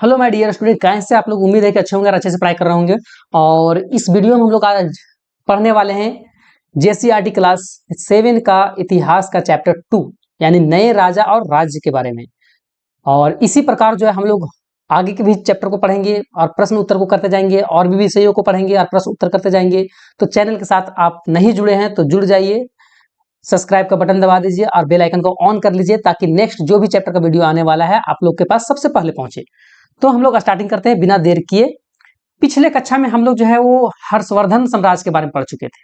Hello my dear student, कैसे आप लोग? उम्मीद है कि अच्छे होंगे और अच्छे से पढ़ाई कर रहे होंगे। और इस वीडियो में हम लोग आज पढ़ने वाले हैं जेसीईआरटी क्लास 7 का इतिहास का चैप्टर 2 यानी नए राजा और राज्य के बारे में। और इसी प्रकार जो है हम लोग आगे के भी चैप्टर को पढ़ेंगे और प्रश्न उत्तर को करते जाएंगे और भी विषयों को पढ़ेंगे और प्रश्न उत्तर करते जाएंगे। तो चैनल के साथ आप नहीं जुड़े हैं तो जुड़ जाइए, सब्सक्राइब का बटन दबा दीजिए और बेल आइकन को ऑन कर लीजिए ताकि नेक्स्ट जो भी चैप्टर का वीडियो आने वाला है आप लोग के पास सबसे पहले पहुंचे। तो हम लोग स्टार्टिंग करते हैं बिना देर किए। पिछले कक्षा में हम लोग जो है वो हर्षवर्धन साम्राज्य के बारे में पढ़ चुके थे,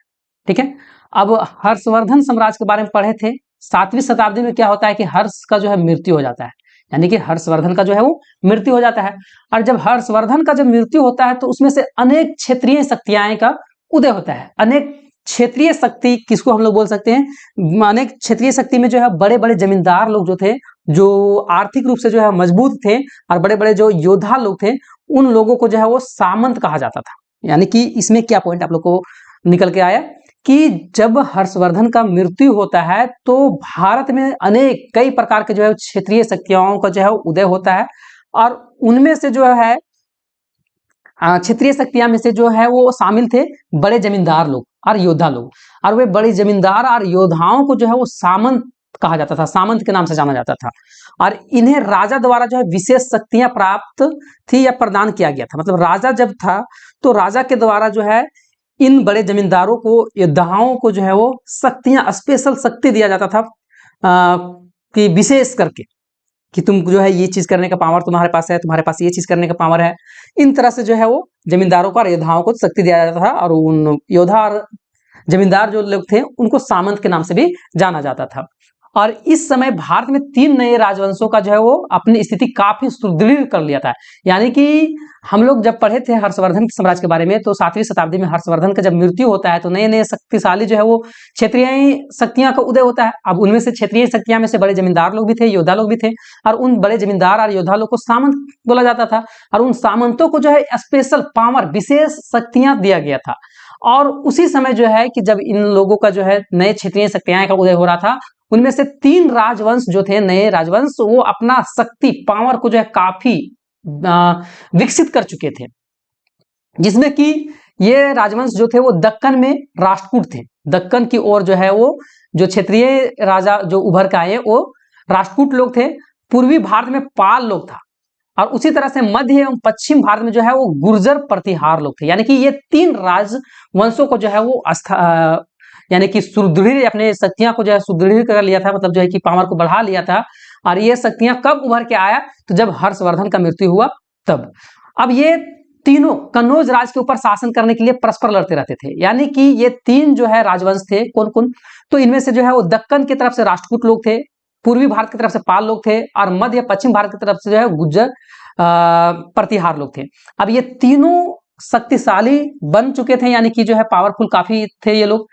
ठीक है। अब हर्षवर्धन साम्राज्य के बारे में पढ़े थे। 7वीं शताब्दी में क्या होता है कि हर्ष का जो है मृत्यु हो जाता है, यानी कि हर्षवर्धन का जो है वो मृत्यु हो जाता है। और जब हर्षवर्धन का जब मृत्यु होता है तो उसमें से अनेक क्षेत्रीय शक्तियां का उदय होता है। अनेक क्षेत्रीय शक्ति किसको हम लोग बोल सकते हैं? अनेक क्षेत्रीय शक्ति में जो है बड़े बड़े जमींदार लोग जो थे, जो आर्थिक रूप से जो है मजबूत थे और बड़े बड़े जो योद्धा लोग थे, उन लोगों को जो है वो सामंत कहा जाता था। यानी कि इसमें क्या पॉइंट आप लोग को निकल के आया कि जब हर्षवर्धन का मृत्यु होता है तो भारत में अनेक कई प्रकार के जो है क्षेत्रीय शक्तियों का जो है उदय होता है। और उनमें से जो है क्षेत्रीय शक्तियां में से जो है वो शामिल थे बड़े जमींदार लोग और योद्धा लोग। और वे बड़े जमींदार और योद्धाओं को जो है वो सामंत कहा जाता था, सामंत के नाम से जाना जाता था। और इन्हें राजा द्वारा जो है विशेष शक्तियां प्राप्त थी या प्रदान किया गया था। मतलब राजा जब था तो राजा के द्वारा जो है इन बड़े जमींदारों को, योद्धाओं को जो है वो शक्तियां, स्पेशल शक्ति दिया जाता था कि विशेष करके कि तुम जो है ये चीज करने का पावर तुम्हारे पास है, तुम्हारे पास ये चीज करने का पावर है। इन तरह से जो है वो जमींदारों को और योद्धाओं को शक्ति दिया जाता था। और उन योद्धा और जमींदार जो लोग थे उनको सामंत के नाम से भी जाना जाता था। और इस समय भारत में 3 नए राजवंशों का जो है वो अपनी स्थिति काफी सुदृढ़ कर लिया था। यानी कि हम लोग जब पढ़े थे हर्षवर्धन साम्राज्य के बारे में तो 7वीं शताब्दी में हर्षवर्धन का जब मृत्यु होता है तो नए नए शक्तिशाली जो है वो क्षेत्रीय शक्तियां का उदय होता है। अब उनमें से क्षेत्रीय शक्तियां में से बड़े जमींदार लोग भी थे, योद्धा लोग भी थे। और उन बड़े जमींदार और योद्धा लोग को सामंत बोला जाता था। और उन सामंतों को जो है स्पेशल पावर, विशेष शक्तियां दिया गया था। और उसी समय जो है कि जब इन लोगों का जो है नए क्षेत्रीय शक्तियां का उदय हो रहा था, उनमें से 3 राजवंश जो थे, नए राजवंश, वो अपना शक्ति पावर को जो है काफी विकसित कर चुके थे। जिसमें कि ये राजवंश जो थे वो दक्कन में राष्ट्रकूट थे। दक्कन की ओर जो है वो जो क्षेत्रीय राजा जो उभर के आए वो राष्ट्रकूट लोग थे। पूर्वी भारत में पाल लोग था। और उसी तरह से मध्य एवं पश्चिम भारत में जो है वो गुर्जर प्रतिहार लोग थे। यानी कि ये 3 राजवंशों को जो है वो यानी कि सुदृढ़, अपने शक्तियां को जो है सुदृढ़ कर लिया था। मतलब जो है कि पावर को बढ़ा लिया था। और ये शक्तियां कब उभर के आया? तो जब हर्षवर्धन का मृत्यु हुआ तब। अब ये तीनों कन्नौज राज के ऊपर शासन करने के लिए परस्पर लड़ते रहते थे। यानी कि ये 3 जो है राजवंश थे, कौन कौन? तो इनमें से जो है वो दक्कन की तरफ से राष्ट्रकूट लोग थे, पूर्वी भारत की तरफ से पाल लोग थे, और मध्य पश्चिम भारत की तरफ से जो है गुर्जर प्रतिहार लोग थे। अब ये तीनों शक्तिशाली बन चुके थे, यानी कि जो है पावरफुल काफी थे ये लोग।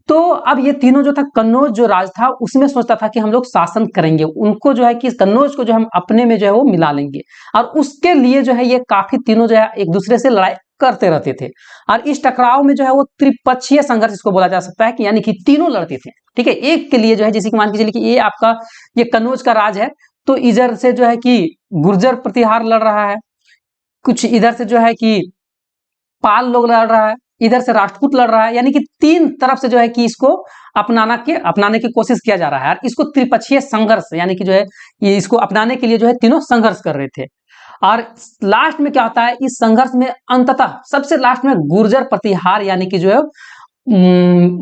तो अब ये तीनों जो था, कन्नौज जो राज था उसमें सोचता था कि हम लोग शासन करेंगे, उनको जो है कि कन्नौज को जो हम अपने में जो है वो मिला लेंगे। और उसके लिए जो है ये काफी तीनों जो है एक दूसरे से लड़ाई करते रहते थे। और इस टकराव में जो है वो त्रिपक्षीय संघर्ष इसको बोला जा सकता है कि यानी कि तीनों लड़ते थे, ठीक है, एक के लिए जो है। जैसे कि मान के चलिए कि ये आपका ये कन्नौज का राज है, तो इधर से जो है कि गुर्जर प्रतिहार लड़ रहा है, कुछ इधर से जो है कि पाल लोग लड़ रहा है, इधर से राष्ट्रकूट लड़ रहा है। यानी कि 3 तरफ से जो है कि इसको अपनाने की कोशिश किया जा रहा है। इसको त्रिपक्षीय संघर्ष, यानी कि जो है ये इसको अपनाने के लिए जो है तीनों संघर्ष कर रहे थे। और लास्ट में क्या होता है? इस संघर्ष में अंततः सबसे लास्ट में गुर्जर प्रतिहार, यानी कि जो है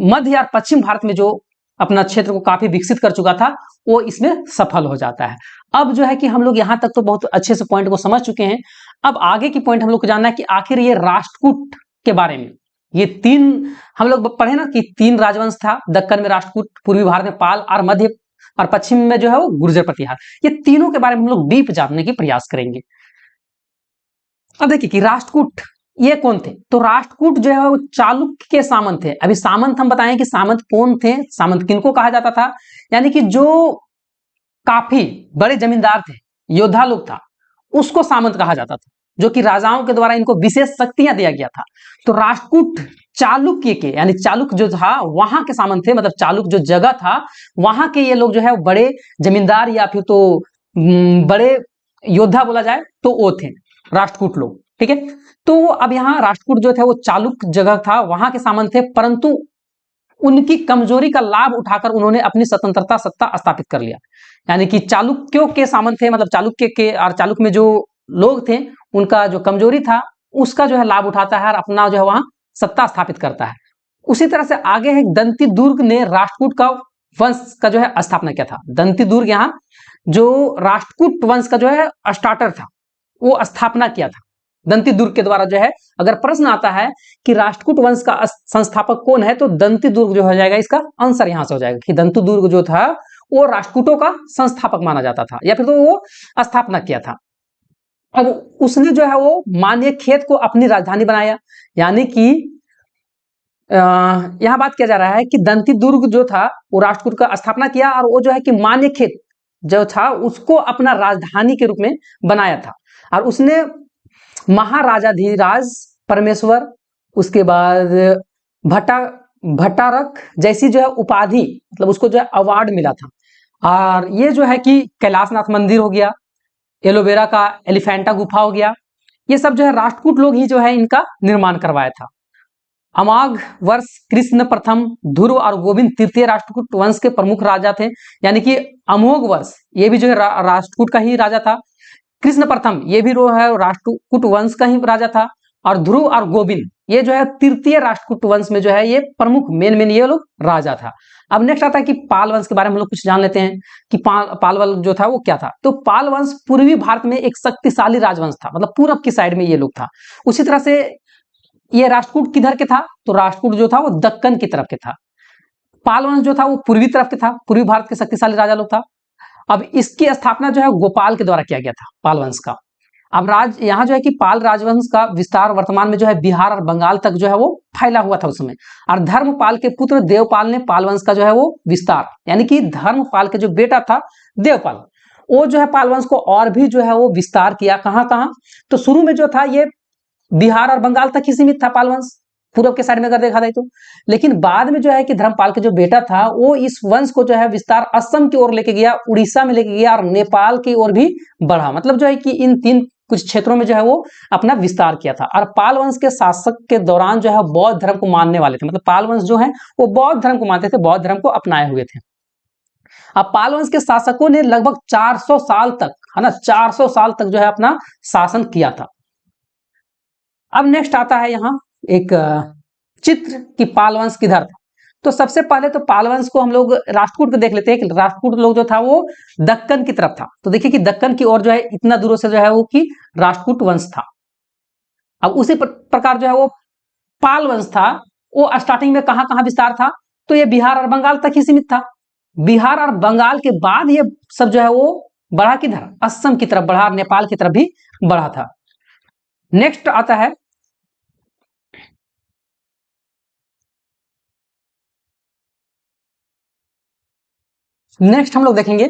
मध्य और पश्चिम भारत में जो अपना क्षेत्र को काफी विकसित कर चुका था, वो इसमें सफल हो जाता है। अब जो है कि हम लोग यहां तक तो बहुत अच्छे से पॉइंट को समझ चुके हैं। अब आगे की पॉइंट हम लोग को जानना है कि आखिर ये राष्ट्रकूट के बारे में, ये 3 हम लोग पढ़े ना कि 3 राजवंश था, दक्कन में राष्ट्रकूट, पूर्वी भारत में पाल, और मध्य और पश्चिम में जो है वो गुर्जर प्रतिहार। ये तीनों के बारे में हम लोग डीप जानने की प्रयास करेंगे। अब देखिए कि राष्ट्रकूट ये कौन थे? तो राष्ट्रकूट जो है वो चालुक्य के सामंत थे। अभी सामंत हम बताएं कि सामंत कौन थे, सामंत किनको कहा जाता था? यानी कि जो काफी बड़े जमींदार थे, योद्धा लोग था, उसको सामंत कहा जाता था, जो कि राजाओं के द्वारा इनको विशेष शक्तियां दिया गया था। तो राष्ट्रकूट चालुक्य के, यानी चालुक्य जो था वहां के सामंत थे। मतलब चालुक्य जो जगह था वहां के ये लोग जो है बड़े जमींदार या फिर तो बड़े योद्धा बोला जाए तो वो थे। राष्ट्रकूट लोग, ठीक है। तो अब यहाँ राष्ट्रकूट जो थे वो चालुक्य जगह था, वहां के सामंत थे, परंतु उनकी कमजोरी का लाभ उठाकर उन्होंने अपनी स्वतंत्रता सत्ता स्थापित कर लिया। यानी कि चालुक्यों के सामंत थे, मतलब चालुक्य के और चालुक्य में जो लोग थे उनका जो कमजोरी था उसका जो है लाभ उठाता है और अपना जो है वहां सत्ता स्थापित करता है। उसी तरह से आगे है दंती दुर्ग ने राष्ट्रकूट का वंश का जो है स्थापना किया था। दंती दुर्ग यहाँ जो राष्ट्रकूट वंश का जो है स्टार्टर था वो स्थापना किया था दंती दुर्ग के द्वारा जो है। अगर प्रश्न आता है कि राष्ट्रकूट वंश का संस्थापक कौन है तो दंती दुर्ग जो हो जाएगा, इसका आंसर यहां से हो जाएगा कि दंती दुर्ग जो था वो राष्ट्रकूटों का संस्थापक माना जाता था या फिर तो वो स्थापना किया था। अब उसने जो है वो मान्यखेत को अपनी राजधानी बनाया, यानी कि यहां बात किया जा रहा है कि दंती दुर्ग जो था वो राष्ट्रकूट का स्थापना किया और वो जो है कि मान्यखेत जो था उसको अपना राजधानी के रूप में बनाया था। और उसने महाराजाधिराज परमेश्वर, उसके बाद भट्टा भट्टारक जैसी जो है उपाधि, मतलब उसको जो है अवार्ड मिला था। और ये जो है कि कैलाशनाथ मंदिर हो गया, एलोवेरा का एलिफेंटा गुफा हो गया, ये सब जो है राष्ट्रकूट लोग ही जो है इनका निर्माण करवाया था। अमाघ वर्ष कृष्ण प्रथम, ध्रुव और गोविंद तृतीय राष्ट्रकूट वंश के प्रमुख राजा थे। यानी कि अमोघ वर्ष ये भी जो है राष्ट्रकूट का ही राजा था। कृष्ण प्रथम ये भी है राष्ट्रकूट वंश का ही राजा था। और ध्रुव और गोविंद ये जो है तृतीय राष्ट्रकूट वंश में जो है ये प्रमुख मेन ये लोग राजा था। अब नेक्स्ट आता है कि पाल वंश के बारे में हम लोग कुछ जान लेते हैं कि पाल वंश जो था वो क्या था। तो पाल वंश पूर्वी भारत में एक शक्तिशाली राजवंश था, मतलब पूरब की साइड में ये लोग था। उसी तरह से ये राष्ट्रकूट किधर के था तो राष्ट्रकूट जो था वो दक्कन की तरफ के था। पाल वंश जो था वो पूर्वी तरफ के था, पूर्वी भारत के शक्तिशाली राजा लोग था। अब इसकी स्थापना जो है गोपाल के द्वारा किया गया था पाल वंश का। अब यहाँ जो है कि पाल राजवंश का विस्तार वर्तमान में जो है बिहार और बंगाल तक जो है वो फैला हुआ था उस समय। और धर्मपाल के पुत्र देवपाल ने पाल वंश का जो है वो विस्तार, यानी कि धर्मपाल के जो बेटा था देवपाल, वो जो है पाल वंश को और भी जो है वो विस्तार किया। कहाँ कहाँ तो शुरू में जो था ये बिहार और बंगाल तक ही सीमित था पाल वंश, पूर्व के साइड में अगर देखा जाए तो। लेकिन बाद में जो है कि धर्मपाल के जो बेटा था वो इस वंश को जो है विस्तार असम की ओर लेके गया, उड़ीसा में लेके गया और नेपाल की ओर भी बढ़ा। मतलब जो है कि इन तीन कुछ क्षेत्रों में जो है वो अपना विस्तार किया था। और पाल वंश के शासक के दौरान जो है बौद्ध धर्म को मानने वाले थे, मतलब पाल वंश जो है वो बौद्ध धर्म को मानते थे, बौद्ध धर्म को अपनाए हुए थे। अब पाल वंश के शासकों ने लगभग 400 साल तक, है ना, 400 साल तक जो है अपना शासन किया था। अब नेक्स्ट आता है यहाँ एक चित्र कि पाल वंश किधर था। तो सबसे पहले तो पाल वंश को हम लोग राष्ट्रकूट को देख लेते हैं कि राष्ट्रकूट लोग जो था वो दक्कन की तरफ था। तो देखिए कि दक्कन की ओर जो है इतना दूरों से जो है वो कि राष्ट्रकूट वंश था। अब उसी प्रकार जो है वो पाल वंश था वो स्टार्टिंग में कहां कहां विस्तार था तो ये बिहार और बंगाल तक ही सीमित था। बिहार और बंगाल के बाद ये सब जो है वो बढ़ा किधर, असम की तरफ बढ़ा, नेपाल की तरफ भी बढ़ा था। नेक्स्ट आता है नेक्स्ट हम लोग देखेंगे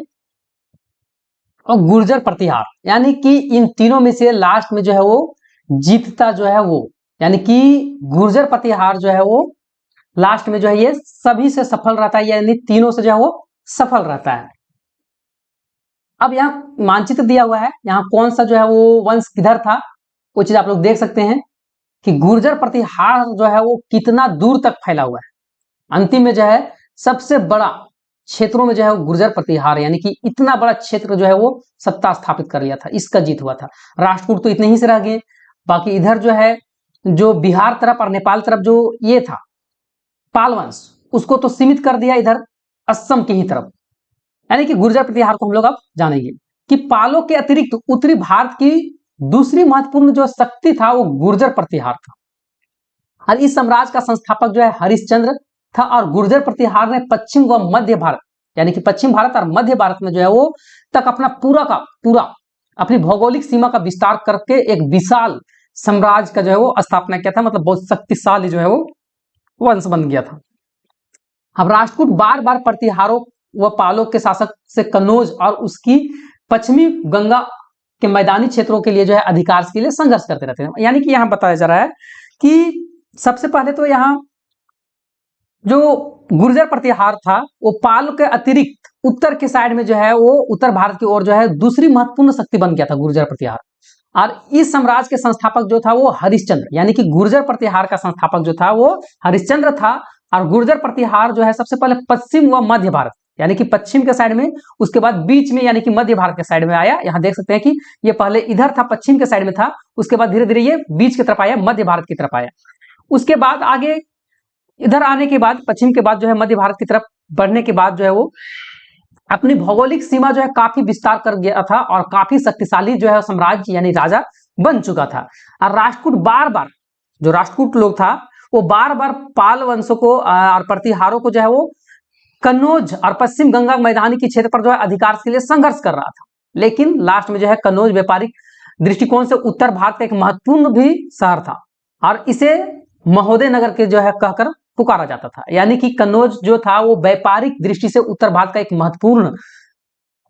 और गुर्जर प्रतिहार, यानी कि इन तीनों में से लास्ट में जो है वो जीतता जो है वो, यानी कि गुर्जर प्रतिहार जो है वो लास्ट में जो है ये सभी से सफल रहता है, यानी तीनों से जो है वो सफल रहता है। अब यहाँ मानचित्र दिया हुआ है, यहाँ कौन सा जो है वो वंश किधर था वो चीज आप लोग देख सकते हैं कि गुर्जर प्रतिहार जो है वो कितना दूर तक फैला हुआ है। अंतिम में जो है सबसे बड़ा क्षेत्रों में जो है वो गुर्जर प्रतिहार, यानी कि इतना बड़ा क्षेत्र जो है वो सत्ता स्थापित कर लिया था, इसका जीत हुआ था। राष्ट्रकूट तो इतने ही से रह गए, बाकी इधर जो है जो बिहार तरफ और नेपाल तरफ जो ये था पाल वंश, उसको तो सीमित कर दिया इधर असम की ही तरफ। यानी कि गुर्जर प्रतिहार को हम लोग अब जानेंगे कि पालों के अतिरिक्त उत्तरी भारत की दूसरी महत्वपूर्ण जो शक्ति था वो गुर्जर प्रतिहार था। और इस साम्राज्य का संस्थापक जो है हरिश्चंद्र था। और गुर्जर प्रतिहार ने पश्चिम व मध्य भारत, यानी कि पश्चिम भारत और मध्य भारत में जो है वो तक अपना पूरा का पूरा अपनी भौगोलिक सीमा का विस्तार करके एक विशाल साम्राज्य का जो है वो स्थापना किया था, मतलब बहुत शक्तिशाली जो है वो वंश बन गया था। अब राष्ट्रकूट बार बार प्रतिहारों व पालों के शासक से कन्नौज और उसकी पश्चिमी गंगा के मैदानी क्षेत्रों के लिए जो है अधिकार के लिए संघर्ष करते रहते हैं। यानी कि यहाँ बताया जा रहा है कि सबसे पहले तो यहाँ जो गुर्जर प्रतिहार था वो पाल के अतिरिक्त उत्तर के साइड में जो है वो उत्तर भारत की ओर जो है दूसरी महत्वपूर्ण शक्ति बन गया था गुर्जर प्रतिहार। और इस साम्राज्य के संस्थापक जो था वो हरिश्चंद्र, यानी कि गुर्जर प्रतिहार का संस्थापक जो था वो हरिश्चंद्र था। और गुर्जर प्रतिहार जो है सबसे पहले पश्चिम व मध्य भारत, यानी कि पश्चिम के साइड में, उसके बाद बीच में यानी कि मध्य भारत के साइड में आया। यहाँ देख सकते हैं कि ये पहले इधर था, पश्चिम के साइड में था, उसके बाद धीरे धीरे ये बीच की तरफ आया, मध्य भारत की तरफ आया। उसके बाद आगे इधर आने के बाद, पश्चिम के बाद जो है मध्य भारत की तरफ बढ़ने के बाद जो है वो अपनी भौगोलिक सीमा जो है काफी विस्तार कर गया था और काफी शक्तिशाली जो है साम्राज्य यानी राजा बन चुका था। और राष्ट्रकूट बार बार, जो राष्ट्रकूट लोग था वो बार बार पाल वंशों को और प्रतिहारों को जो है वो कन्नौज और पश्चिम गंगा मैदानी के क्षेत्र पर जो है अधिकार के लिए संघर्ष कर रहा था। लेकिन लास्ट में जो है कन्नौज व्यापारिक दृष्टिकोण से उत्तर भारत का एक महत्वपूर्ण भी शहर था और इसे महोदय नगर के जो है कहकर पुकारा जाता था। यानी कि कन्नौज जो था वो व्यापारिक दृष्टि से उत्तर भारत का एक महत्वपूर्ण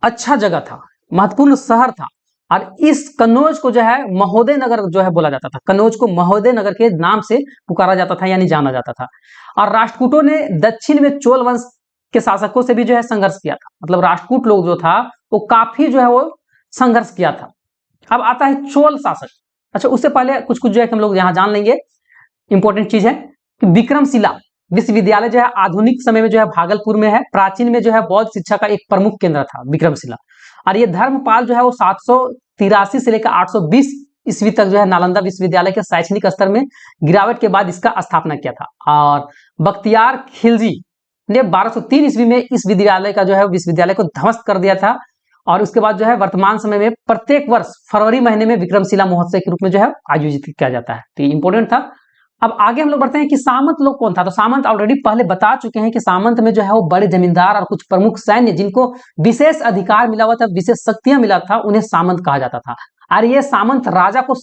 अच्छा जगह था, महत्वपूर्ण शहर था। और इस कन्नौज को जो है महोदय नगर जो है बोला जाता था, कन्नौज को महोदय नगर के नाम से पुकारा जाता था यानी जाना जाता था। और राष्ट्रकूटों ने दक्षिण में चोल वंश के शासकों से भी जो है संघर्ष किया था, मतलब राष्ट्रकूट लोग जो था वो काफी जो है वो संघर्ष किया था। अब आता है चोल शासक। अच्छा, उससे पहले कुछ कुछ जो है हम लोग यहाँ जान लेंगे, इंपॉर्टेंट चीज है कि विक्रमशिला विश्वविद्यालय जो है आधुनिक समय में जो है भागलपुर में है। प्राचीन में जो है बौद्ध शिक्षा का एक प्रमुख केंद्र था विक्रमशिला। और ये धर्मपाल जो है वो 783 से लेकर 820 ईस्वी तक जो है नालंदा विश्वविद्यालय के शैक्षणिक स्तर में गिरावट के बाद इसका स्थापना किया था। और बख्तियार खिलजी ने 1203 ईस्वी में इस विद्यालय का जो है विश्वविद्यालय को ध्वस्त कर दिया था। और उसके बाद जो है वर्तमान समय में प्रत्येक वर्ष फरवरी महीने में विक्रमशिला महोत्सव के रूप में जो है आयोजित किया जाता है। तो ये इंपॉर्टेंट था। अब आगे हम लोग बढ़ते हैं कि सामंत लोग कौन था। तो सामंत ऑलरेडी पहले बता चुके हैं कि सामंत में जो है वो बड़े जमींदार और कुछ प्रमुख सैन्य जिनको विशेष अधिकार मिला हुआ था, विशेष शक्तियां मिला था, उन्हें सामंत कहा जाता था। और ये सामंत राजा को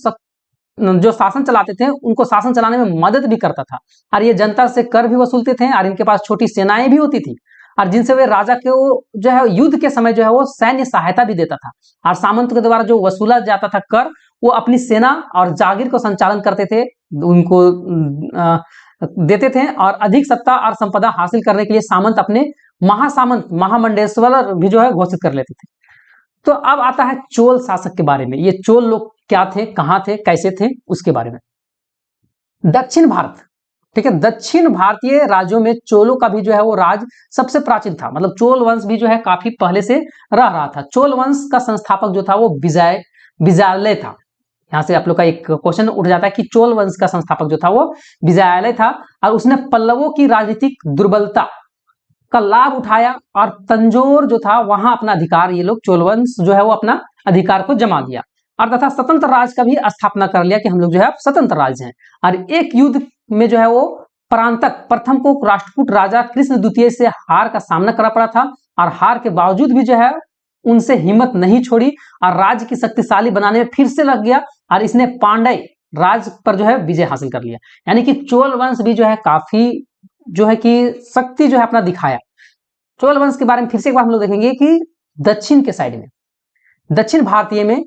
जो शासन चलाते थे उनको शासन चलाने में मदद भी करता था। और ये जनता से कर भी वसूलते थे और इनके पास छोटी सेनाएं भी होती थी और जिनसे वे राजा को जो है युद्ध के समय जो है वो सैन्य सहायता भी देता था। और सामंत के द्वारा जो वसूला जाता था कर, वो अपनी सेना और जागीर को संचालन करते थे, उनको देते थे। और अधिक सत्ता और संपदा हासिल करने के लिए सामंत अपने महासामंत महामंडेश्वर भी जो है घोषित कर लेते थे। तो अब आता है चोल शासक के बारे में। ये चोल लोग क्या थे, कहां थे, कैसे थे, उसके बारे में। दक्षिण भारत, ठीक है, दक्षिण भारतीय राज्यों में चोलों का भी जो है वो राज सबसे प्राचीन था। मतलब चोल वंश भी जो है काफी पहले से रह रहा था। चोल वंश का संस्थापक जो था वो विजयालय था। यहाँ से आप लोग का एक क्वेश्चन उठ जाता है कि चोल वंश का संस्थापक जो था वो विजयालय था और उसने पल्लवों की राजनीतिक दुर्बलता का लाभ उठाया और तंजौर जो था वहां अपना अधिकार, ये लोग चोल वंश जो है वो अपना अधिकार को जमा दिया और तथा स्वतंत्र राज का भी स्थापना कर लिया कि हम लोग जो है स्वतंत्र राज्य हैं। और एक युद्ध में जो है वो परांतक प्रथम को राष्ट्रकूट राजा कृष्ण द्वितीय से हार का सामना करना पड़ा था और हार के बावजूद भी जो है उनसे हिम्मत नहीं छोड़ी और राज्य की शक्तिशाली बनाने में फिर से लग गया और इसने पांड्य राज पर जो है विजय हासिल कर लिया। यानी कि चोल वंश भी जो है काफी जो है कि शक्ति जो है अपना दिखाया। चोल वंश के बारे में फिर से एक बार हम लोग देखेंगे कि दक्षिण के साइड में, दक्षिण भारतीय में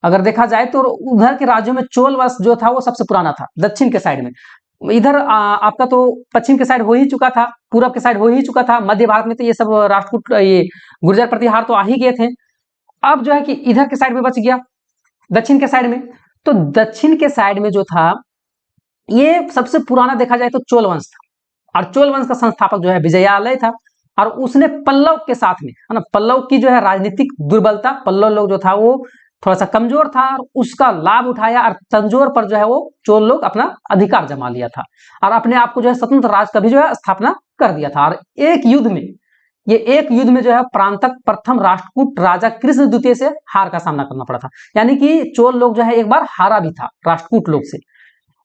अगर देखा जाए तो उधर के राज्यों में चोल वंश जो था वो सबसे पुराना था। दक्षिण के साइड में, इधर आपका तो पश्चिम के साइड हो ही चुका था, पूरब के साइड हो ही चुका था, मध्य भारत में तो ये सब राष्ट्रकूट ये गुर्जर प्रतिहार तो आ ही गए थे। अब जो है कि इधर के साइड में बच गया, दक्षिण के साइड में। तो दक्षिण के साइड में जो था ये सबसे पुराना देखा जाए तो चोल वंश था और चोल वंश का संस्थापक जो है विजयालय था। और उसने पल्लव के साथ में, है ना, पल्लव की जो है राजनीतिक दुर्बलता, पल्लव लोग जो था वो थोड़ा सा कमजोर था और उसका लाभ उठाया और तंजौर पर जो है वो चोल लोग अपना अधिकार जमा लिया था और अपने आप को जो है स्वतंत्र राज्य का भी जो है स्थापना कर दिया था। और एक युद्ध में जो है प्रांतक प्रथम राष्ट्रकूट राजा कृष्ण द्वितीय से हार का सामना करना पड़ा था। यानी कि चोल लोग जो है एक बार हारा भी था राष्ट्रकूट लोग से।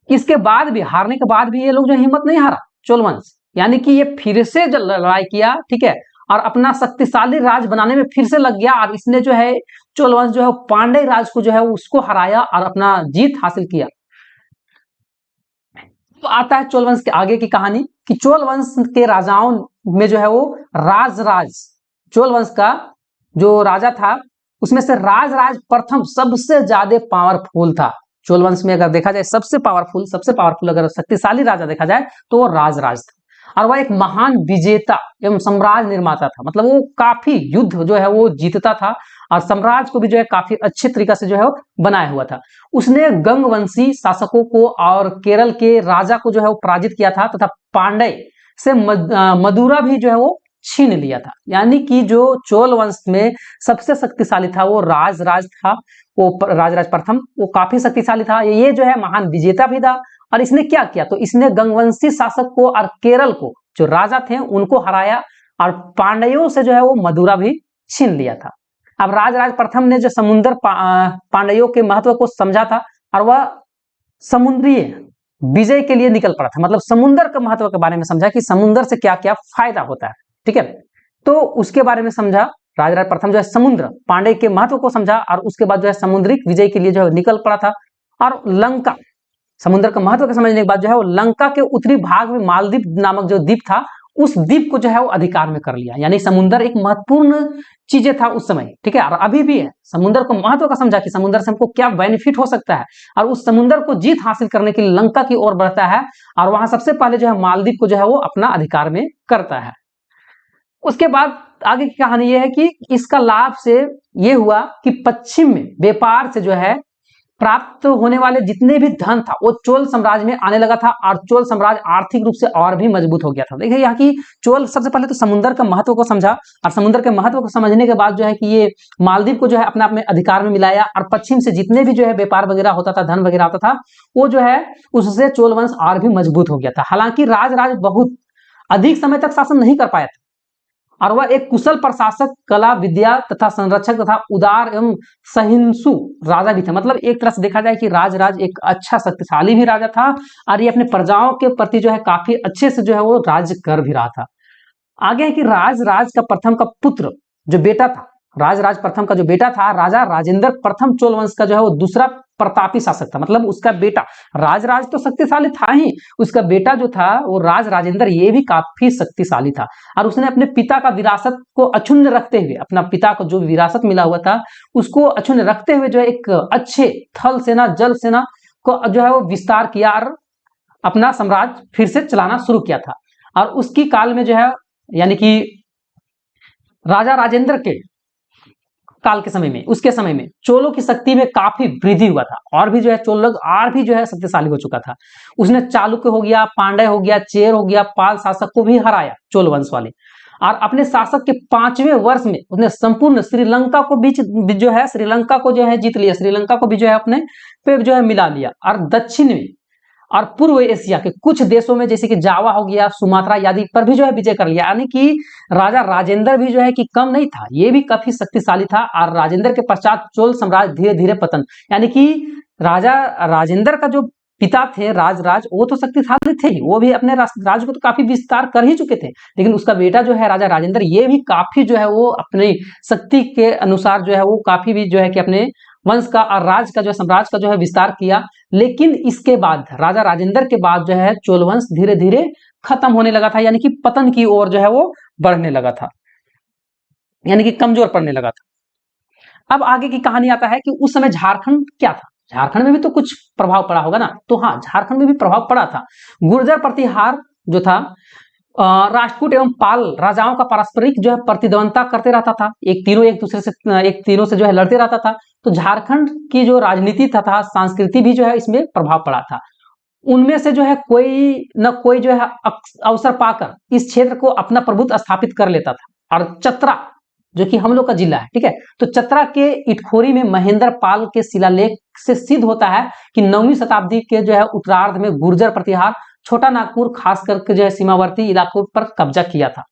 इसके बाद भी, हारने के बाद भी ये लोग जो हिम्मत नहीं हारा चोल वंश, यानी कि ये फिर से लड़ाई किया, ठीक है, और अपना शक्तिशाली राज बनाने में फिर से लग गया और इसने जो है चोल वंश जो है पांड्य राज को जो है उसको हराया और अपना जीत हासिल किया। तो आता है चोल वंश के आगे की कहानी कि चोल वंश के राजाओं में जो है वो राजराज, चोल वंश का जो राजा था उसमें से राजराज प्रथम सबसे ज्यादा पावरफुल था। चोल वंश में अगर देखा जाए सबसे पावरफुल अगर शक्तिशाली राजा देखा जाए तो वो राजराज था। और वह एक महान विजेता एवं साम्राज्य निर्माता था। मतलब वो काफी युद्ध जो है वो जीतता था और साम्राज्य को भी जो है काफी अच्छे तरीके से जो है वो बनाया हुआ था। उसने गंगवंशी शासकों को और केरल के राजा को जो है वो पराजित किया था तथा पांड्य से मदुरा भी जो है वो छीन लिया था। यानी कि जो चोल वंश में सबसे शक्तिशाली था वो राज था, वो राज प्रथम, वो काफी शक्तिशाली था। ये जो है महान विजेता भी था। और इसने क्या किया, तो इसने गंगवंशी शासक को और केरल को जो राजा थे उनको हराया और पांड्यों से जो है वो मदुरा भी छीन लिया था। अब राज प्रथम ने जो समुद्र पांड्यों के महत्व को समझा था और वह समुद्रीय विजय के लिए निकल पड़ा था। मतलब समुद्र के महत्व के बारे में समझा कि समुद्र से क्या क्या फायदा होता है, ठीक है। तो उसके बारे में समझा। राज प्रथम जो है समुद्र पांडे के महत्व को समझा और उसके बाद जो है समुद्रिक विजय के लिए जो है निकल पड़ा था। और लंका, समुद्र का महत्व को समझने के बाद जो है वो लंका के उत्तरी भाग में मालदीव नामक जो द्वीप था उस द्वीप को जो है वो अधिकार में कर लिया। यानी समुद्र एक महत्वपूर्ण चीजें था उस समय, ठीक है, और अभी भी है। समुद्र को महत्व का समझा कि समुद्र से हमको क्या बेनिफिट हो सकता है और उस समुद्र को जीत हासिल करने के लिए लंका की ओर बढ़ता है और वहां सबसे पहले जो है मालदीव को जो है वो अपना अधिकार में करता है। उसके बाद आगे की कहानी यह है कि इसका लाभ से यह हुआ कि पश्चिम में व्यापार से जो है प्राप्त होने वाले जितने भी धन था वो चोल साम्राज्य में आने लगा था और चोल साम्राज्य आर्थिक रूप से और भी मजबूत हो गया था। देखिए यहाँ की चोल सबसे पहले तो समुद्र का महत्व को समझा और समुद्र के महत्व को समझने के बाद जो है कि ये मालदीव को जो है अपने आप में अधिकार में मिलाया और पश्चिम से जितने भी जो है व्यापार वगैरह होता था, धन वगैरह होता था, वो जो है उससे चोल वंश और भी मजबूत हो गया था। हालांकि राज बहुत अधिक समय तक शासन नहीं कर पाया था और वह एक कुशल प्रशासक, कला, विद्या तथा संरक्षक तथा उदार एवं सहिंसु राजा भी था। मतलब एक तरह से देखा जाए कि राज एक अच्छा शक्तिशाली भी राजा था और ये अपने प्रजाओं के प्रति जो है काफी अच्छे से जो है वो राज्य कर भी रहा था। आगे है कि राज का प्रथम का पुत्र जो बेटा था, राज प्रथम का जो बेटा था राजा राजेंद्र प्रथम चोल वंश का जो है वो दूसरा प्रतापी शासक था। मतलब उसका बेटा राज तो शक्तिशाली था ही, उसका बेटा जो था वो राजेंद्र ये भी काफी शक्तिशाली था और उसने अपने पिता का विरासत को अक्षुण्ण रखते हुए, अपना पिता को जो विरासत मिला हुआ था उसको अक्षुण्ण रखते हुए जो है एक अच्छे थल सेना, जल सेना को जो है वो विस्तार किया और अपना साम्राज्य फिर से चलाना शुरू किया था। और उसकी काल में जो है यानी कि राजा राजेंद्र के काल के समय में, उसके समय में चोलों की शक्ति में काफी वृद्धि हुआ था और भी जो है चोल लोग और भी जो है शक्तिशाली हो चुका था। उसने चालुक्य हो गया, पांड्य हो गया, चेर हो गया, पाल शासक को भी हराया चोल वंश वाले। और अपने शासक के 5वें वर्ष में उसने संपूर्ण श्रीलंका को जो है श्रीलंका को जो है जीत लिया, श्रीलंका को भी जो है अपने पे जो है मिला लिया और दक्षिण में और पूर्व एशिया के कुछ देशों में जैसे कि जावा हो गया, सुमात्रा आदि पर भी जो है विजय कर लिया। यानी कि राजा राजेंद्र भी जो है कि कम नहीं था, ये भी काफी शक्तिशाली था। और राजेंद्र के पश्चात चोल साम्राज्य धीरे धीरे पतन, यानी कि राजा राजेंद्र का जो पिता थे राज वो तो शक्तिशाली थे ही, वो भी अपने राज्य को तो काफी विस्तार कर ही चुके थे, लेकिन उसका बेटा जो है राजा राजेंद्र ये भी काफी जो है वो अपनी शक्ति के अनुसार जो है वो काफी भी जो है कि अपने वंश का और राज का जो साम्राज्य का जो है विस्तार किया। लेकिन इसके बाद राजा राजेंद्र के बाद जो है चोल वंश धीरे धीरे खत्म होने लगा था, यानी कि पतन की ओर जो है वो बढ़ने लगा था, यानी कि कमजोर पड़ने लगा था। अब आगे की कहानी आता है कि उस समय झारखंड क्या था, झारखंड में भी तो कुछ प्रभाव पड़ा होगा ना। तो हाँ, झारखंड में भी प्रभाव पड़ा था। गुर्जर प्रतिहार जो था राजपूत एवं पाल राजाओं का पारस्परिक जो है प्रतिद्वंदता करते रहता था, एक तीनों से जो है लड़ते रहता था। तो झारखंड की जो राजनीति तथा संस्कृति भी जो है इसमें प्रभाव पड़ा था। उनमें से जो है कोई न कोई जो है अवसर पाकर इस क्षेत्र को अपना प्रभुत्व स्थापित कर लेता था। और चतरा जो कि हम लोग का जिला है, ठीक है, तो चतरा के इटखोरी में महेंद्र पाल के शिलालेख से सिद्ध होता है कि 9वीं शताब्दी के जो है उत्तरार्ध में गुर्जर प्रतिहार छोटा नागपुर खास करके जो है सीमावर्ती इलाकों पर कब्जा किया था।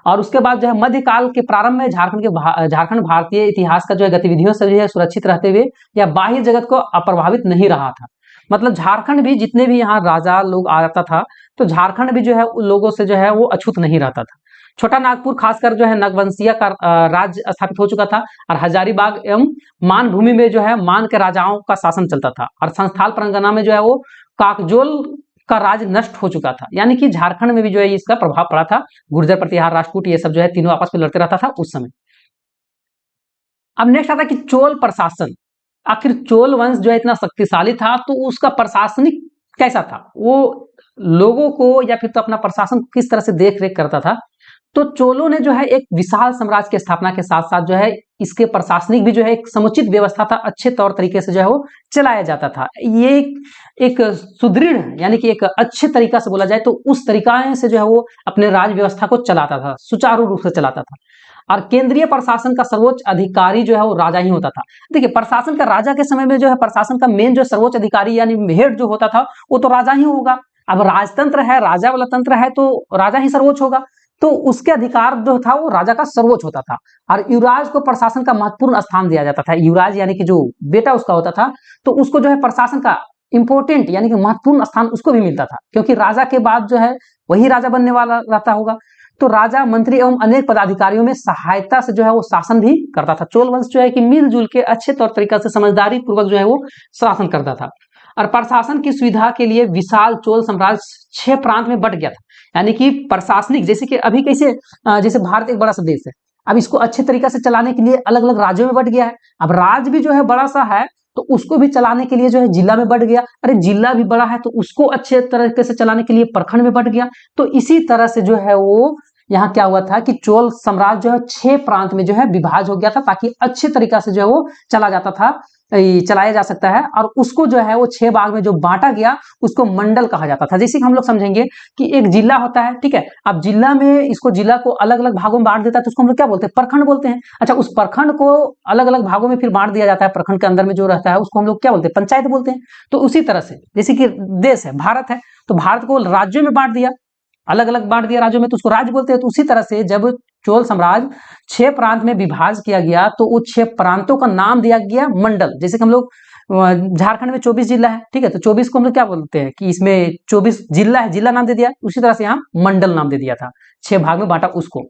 और उसके बाद जो है मध्यकाल के प्रारंभ में झारखंड भारतीय इतिहास का जो है गतिविधियों से जो है सुरक्षित रहते हुए या बाह्य जगत को अप्रभावित नहीं रहा था। मतलब झारखंड भी जितने भी यहाँ राजा लोग आता था तो झारखंड भी जो है उन लोगों से जो है वो अछूत नहीं रहता था। छोटा नागपुर खासकर जो है नगवंशिया का राज्य स्थापित हो चुका था और हजारीबाग एवं मान भूमि में जो है मान के राजाओं का शासन चलता था। और संस्थाल परगना में जो है वो काकजोल का राज नष्ट हो चुका था। यानी कि झारखंड में भी जो है इसका प्रभाव पड़ा था। गुर्जर प्रतिहार, राजपूत ये सब जो है तीनों आपस में लड़ते रहता था उस समय। अब नेक्स्ट आता है कि चोल प्रशासन। आखिर चोल वंश जो है इतना शक्तिशाली था तो उसका प्रशासनिक कैसा था, वो लोगों को या फिर तो अपना प्रशासन किस तरह से देख रेख करता था। तो चोलों ने जो है एक विशाल साम्राज्य की स्थापना के साथ साथ जो है इसके प्रशासनिक भी जो है एक समुचित व्यवस्था था, अच्छे तौर तरीके से जो है वो चलाया जाता था। ये एक सुदृढ़ यानी कि एक अच्छे तरीका से बोला जाए तो उस तरीका से जो है वो अपने राज व्यवस्था को चलाता था, सुचारू रूप से चलाता था। और केंद्रीय प्रशासन का सर्वोच्च अधिकारी जो है वो राजा ही होता था। देखिए प्रशासन का राजा के समय में जो है प्रशासन का मेन जो सर्वोच्च अधिकारी यानी हेड जो होता था वो तो राजा ही होगा। अब राजतंत्र है, राजा वाला तंत्र है तो राजा ही सर्वोच्च होगा, तो उसके अधिकार जो था वो राजा का सर्वोच्च होता था। और युवराज को प्रशासन का महत्वपूर्ण स्थान दिया जाता था। युवराज यानी कि जो बेटा उसका होता था तो उसको जो है प्रशासन का इंपॉर्टेंट यानी कि महत्वपूर्ण स्थान उसको भी मिलता था, क्योंकि राजा के बाद जो है वही राजा बनने वाला रहता होगा। तो राजा मंत्री एवं अनेक पदाधिकारियों में सहायता से जो है वो शासन भी करता था। चोल वंश जो है कि मिलजुल के अच्छे तौर तरीका से समझदारी पूर्वक जो है वो शासन करता था। और प्रशासन की सुविधा के लिए विशाल चोल साम्राज्य 6 प्रांत में बट गया था। यानी कि प्रशासनिक जैसे कि अभी कैसे जैसे भारत एक बड़ा सा देश है, अब इसको अच्छे तरीके से चलाने के लिए अलग अलग राज्यों में बट गया है। अब राज्य भी जो है बड़ा सा है तो उसको भी चलाने के लिए जो है जिला में बट गया। अरे जिला भी बड़ा है तो उसको अच्छे तरीके से चलाने के लिए प्रखंड में बट गया। तो इसी तरह से जो है वो यहाँ क्या हुआ था कि चोल साम्राज्य जो है 6 प्रांत में जो है विभाज हो गया था, ताकि अच्छे तरीका से जो है वो चला जाता था, चलाया जा सकता है। और उसको जो है वो 6 भाग में जो बांटा गया उसको मंडल कहा जाता था। जैसे कि हम लोग समझेंगे कि एक जिला होता है, ठीक है, अब जिला में इसको जिला को अलग अलग भागों में बांट देता है तो उसको हम लोग क्या बोलते हैं, प्रखंड बोलते हैं। अच्छा, उस प्रखंड को अलग अलग भागों में फिर बांट दिया जाता है, प्रखंड के अंदर में जो रहता है उसको हम लोग क्या बोलते हैं, पंचायत बोलते हैं। तो उसी तरह से जैसे कि देश है, भारत है, तो भारत को राज्यों में बांट दिया, अलग अलग बांट दिया राज्यों में, तो उसको राज्य बोलते हैं। तो उसी तरह से जब चोल साम्राज्य 6 प्रांत में विभाज किया गया तो उस 6 प्रांतों का नाम दिया गया मंडल। जैसे कि हम लोग झारखंड में 24 जिला है, ठीक है, तो 24 को हम लोग क्या बोलते हैं कि इसमें 24 जिला है, जिला नाम दे दिया। उसी तरह से यहाँ मंडल नाम दे दिया था, 6 भाग में बांटा उसको।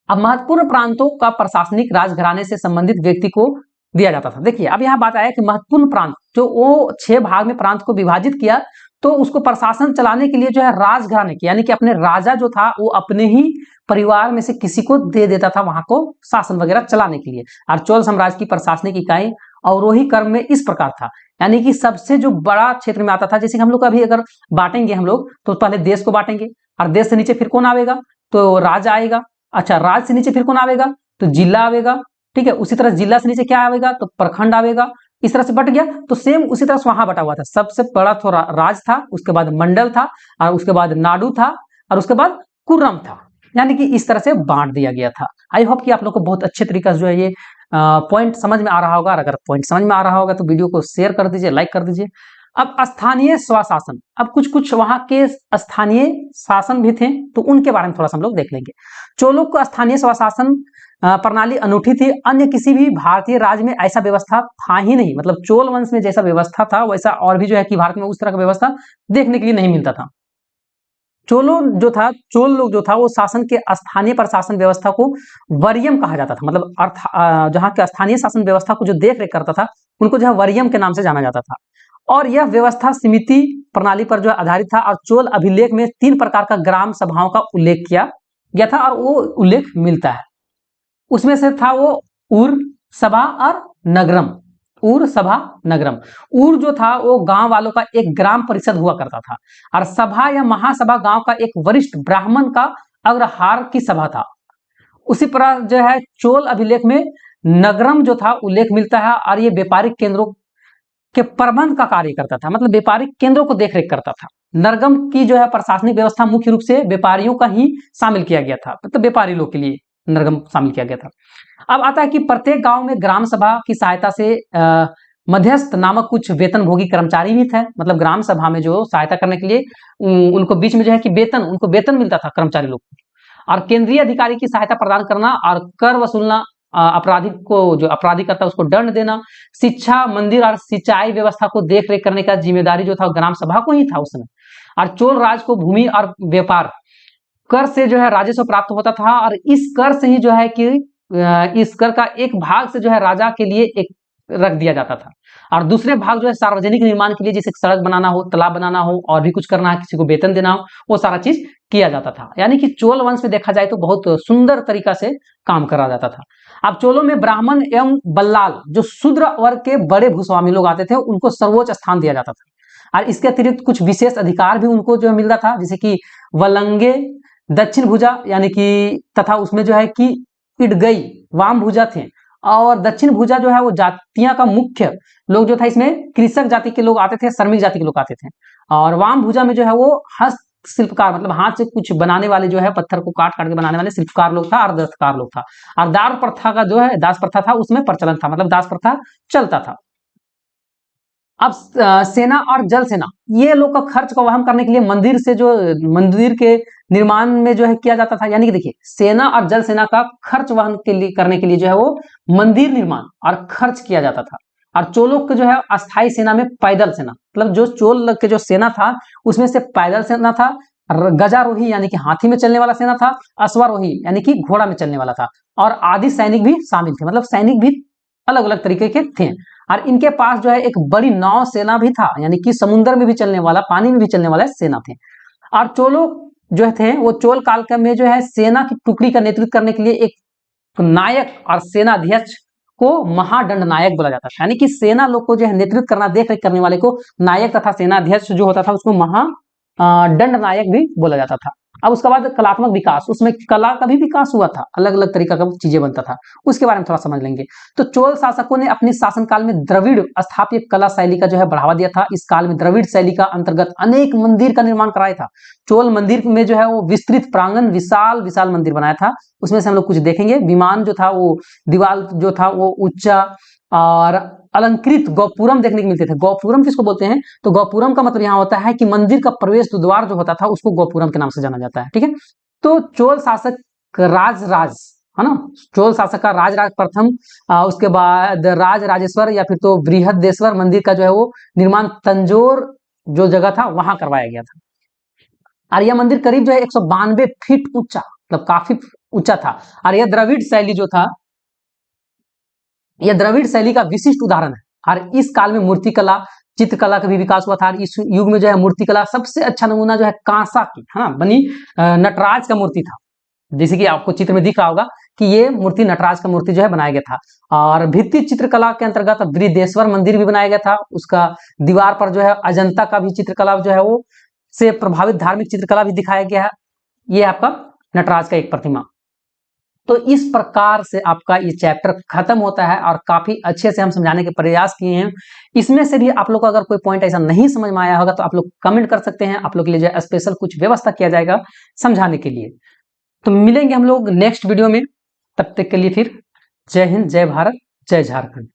अब महत्वपूर्ण प्रांतों का प्रशासनिक राजघराने से संबंधित व्यक्ति को दिया जाता था। देखिए अब यहाँ बात आया कि महत्वपूर्ण प्रांत जो वो 6 भाग में प्रांत को विभाजित किया तो उसको प्रशासन चलाने के लिए जो है राजघराने की यानी कि अपने राजा जो था वो अपने ही परिवार में से किसी को दे देता था वहां को शासन वगैरह चलाने के लिए। और चोल साम्राज्य की प्रशासनिक इकाई अवरोही क्रम में इस प्रकार था, यानी कि सबसे जो बड़ा क्षेत्र में आता था। जैसे हम लोग अभी अगर बांटेंगे हम लोग तो पहले देश को बांटेंगे और देश से नीचे फिर कौन आएगा, तो राजा आएगा। अच्छा, राज्य से नीचे फिर कौन आएगा, तो जिला आएगा, ठीक है। उसी तरह जिला से नीचे क्या आएगा, तो प्रखंड आएगा। इस तरह से बट गया तो सेम उसी तरह से वहां बटा हुआ था। सबसे बड़ा थोड़ा राज था, उसके बाद मंडल था, और उसके बाद नाडु था, और उसके बाद कुर्रम था, यानी कि इस तरह से बांट दिया गया था। आई होप कि आप लोग को बहुत अच्छे तरीके से जो है ये पॉइंट समझ में आ रहा होगा। अगर पॉइंट समझ में आ रहा होगा तो वीडियो को शेयर कर दीजिए, लाइक कर दीजिए। अब स्थानीय स्वशासन, अब कुछ कुछ वहां के स्थानीय शासन भी थे तो उनके बारे में थोड़ा सा हम लोग देख लेंगे। चोलों का स्थानीय स्वशासन प्रणाली अनूठी थी, अन्य किसी भी भारतीय राज्य में ऐसा व्यवस्था था ही नहीं। मतलब चोल वंश में जैसा व्यवस्था था वैसा और भी जो है कि भारत में उस तरह का व्यवस्था देखने के लिए नहीं मिलता था। चोलों जो था, चोल लोग जो था वो शासन के स्थानीय प्रशासन व्यवस्था को वरियम कहा जाता था। मतलब जहाँ के स्थानीय शासन व्यवस्था को जो देख रेख करता था उनको जो है वरियम के नाम से जाना जाता था। और यह व्यवस्था समिति प्रणाली पर जो है आधारित था। और चोल अभिलेख में 3 प्रकार का ग्राम सभाओं का उल्लेख किया गया था, और वो उल्लेख मिलता है। उसमें से था वो उर सभा और नगरम। उर सभा नगरम। उर जो था वो गांव वालों का एक ग्राम परिषद हुआ करता था, और सभा या महासभा गांव का एक वरिष्ठ ब्राह्मण का अग्रहार की सभा था। उसी पर जो है चोल अभिलेख में नगरम जो था उल्लेख मिलता है, और ये व्यापारिक केंद्रों के प्रबंध का कार्य करता था। मतलब व्यापारिक केंद्रों को देखरेख करता था। नरगम की जो है प्रशासनिक व्यवस्था मुख्य रूप से व्यापारियों का ही शामिल किया गया था, मतलब व्यापारी लोग के लिए नरगम शामिल किया गया था। अब आता है कि प्रत्येक गांव में ग्राम सभा की सहायता से मध्यस्थ नामक कुछ वेतनभोगी कर्मचारी भी थे। मतलब ग्राम सभा में जो सहायता करने के लिए उनको बीच में जो है कि उनको वेतन मिलता था कर्मचारी लोग को। और केंद्रीय अधिकारी की सहायता प्रदान करना और कर वसूलना, अपराधी को जो अपराधी करता है उसको दंड देना, शिक्षा, मंदिर और सिंचाई व्यवस्था को देख रेख करने का जिम्मेदारी जो था ग्राम सभा को ही था उस समय। और चोल राज को भूमि और व्यापार कर से जो है राजस्व प्राप्त होता था, और इस कर से ही जो है कि इस कर का एक भाग से जो है राजा के लिए एक रख दिया जाता था, और दूसरे भाग जो है सार्वजनिक निर्माण के लिए, जैसे सड़क बनाना हो, तालाब बनाना हो, और भी कुछ करना है, किसी को वेतन देना हो, वो सारा चीज किया जाता था। यानी कि चोल वंश में देखा जाए तो बहुत सुंदर तरीका से काम करा जाता था। अब चोलों में ब्राह्मण एवं बल्लाल जो शूद्र वर्ग के बड़े भूस्वामी लोग आते थे उनको सर्वोच्च स्थान दिया जाता था। और इसके अतिरिक्त कुछ विशेष अधिकार भी उनको जो है मिल रहा था, जैसे कि वलंगे दक्षिण भुजा यानी कि, तथा उसमें जो है कि इडगई वाम भुजा थे, और दक्षिण भुजा जो है वो जातियां का मुख्य लोग जो था इसमें कृषक जाति के लोग आते थे, श्रमिक जाति के लोग आते थे। और वाम भुजा में जो है वो हस्तशिल्पकार मतलब हाथ से कुछ बनाने वाले जो है, पत्थर को काट काट के बनाने वाले शिल्पकार लोग था और दस्तकार लोग था। और दास प्रथा का जो है, दास प्रथा था उसमें प्रचलन था, मतलब दास प्रथा चलता था। अब सेना और जल सेना, ये लोग का खर्च को वहन करने के लिए मंदिर से जो मंदिर के निर्माण में जो है किया जाता था, यानी कि देखिए सेना और जल सेना का खर्च वहन के लिए करने के लिए जो है वो मंदिर निर्माण और खर्च किया जाता था। और चोलों के जो है अस्थाई सेना में पैदल सेना, मतलब जो चोल के जो सेना था उसमें से पैदल सेना था, गजारोही यानी कि हाथी में चलने वाला सेना था, अश्वारोही यानी कि घोड़ा में चलने वाला था, और आदि सैनिक भी शामिल थे, मतलब सैनिक भी अलग अलग तरीके के थे। और इनके पास जो है एक बड़ी नौ सेना भी था, यानी कि समुद्र में भी चलने वाला, पानी में भी चलने वाला सेना थे। और चोलों जो थे वो चोल काल में जो है सेना की टुकड़ी का नेतृत्व करने के लिए एक नायक और सेनाध्यक्ष को महादंड नायक बोला जाता था, यानी कि सेना लोग को जो है नेतृत्व करना, देख रेख करने वाले को नायक तथा सेनाध्यक्ष जो होता था उसको महादंड नायक भी बोला जाता था। अब उसके बाद कलात्मक विकास, उसमें कला का भी विकास हुआ था, अलग अलग तरीका का चीजें बनता था, उसके बारे में थोड़ा समझ लेंगे। तो चोल शासकों ने अपने शासनकाल में द्रविड़ स्थापत्य कला शैली का जो है बढ़ावा दिया था। इस काल में द्रविड़ शैली का अंतर्गत अनेक मंदिर का निर्माण कराया था। चोल मंदिर में जो है वो विस्तृत प्रांगण, विशाल विशाल मंदिर बनाया था। उसमें से हम लोग कुछ देखेंगे। विमान जो था वो, दीवार जो था वो ऊंचा, और अलंकृत गोपुरम देखने को मिलते थे। गोपुरम किसको बोलते हैं? तो गोपुरम का मतलब यहाँ होता है कि मंदिर का प्रवेश द्वार जो होता था उसको गोपुरम के नाम से जाना जाता है, ठीक है। तो चोल शासक राज है ना, चोल शासक का राज प्रथम, उसके बाद राज राजेश्वर या फिर तो बृहदेश्वर मंदिर का जो है वो निर्माण तंजोर जो जगह था वहां करवाया गया था। और यह मंदिर करीब जो है 192 फीट ऊंचा, मतलब काफी ऊंचा था। और यह द्रविड़ शैली जो था, यह द्रविड़ शैली का विशिष्ट उदाहरण है। और इस काल में मूर्तिकला, चित्रकला का भी विकास हुआ था। इस युग में जो है मूर्तिकला सबसे अच्छा नमूना जो है कांसा की, है ना, बनी नटराज का मूर्ति था। जैसे कि आपको चित्र में दिख रहा होगा कि ये मूर्ति नटराज का मूर्ति जो है बनाया गया था। और भित्ति चित्रकला के अंतर्गत बृहदेश्वर मंदिर भी बनाया गया था। उसका दीवार पर जो है अजंता का भी चित्रकला जो है वो से प्रभावित धार्मिक चित्रकला भी दिखाया गया है। ये आपका नटराज का एक प्रतिमा। तो इस प्रकार से आपका ये चैप्टर खत्म होता है, और काफी अच्छे से हम समझाने के प्रयास किए हैं। इसमें से भी आप लोग को अगर कोई पॉइंट ऐसा नहीं समझ में आया होगा तो आप लोग कमेंट कर सकते हैं। आप लोग के लिए जो स्पेशल कुछ व्यवस्था किया जाएगा समझाने के लिए। तो मिलेंगे हम लोग नेक्स्ट वीडियो में, तब तक के लिए फिर जय हिंद, जय भारत, जय झारखंड।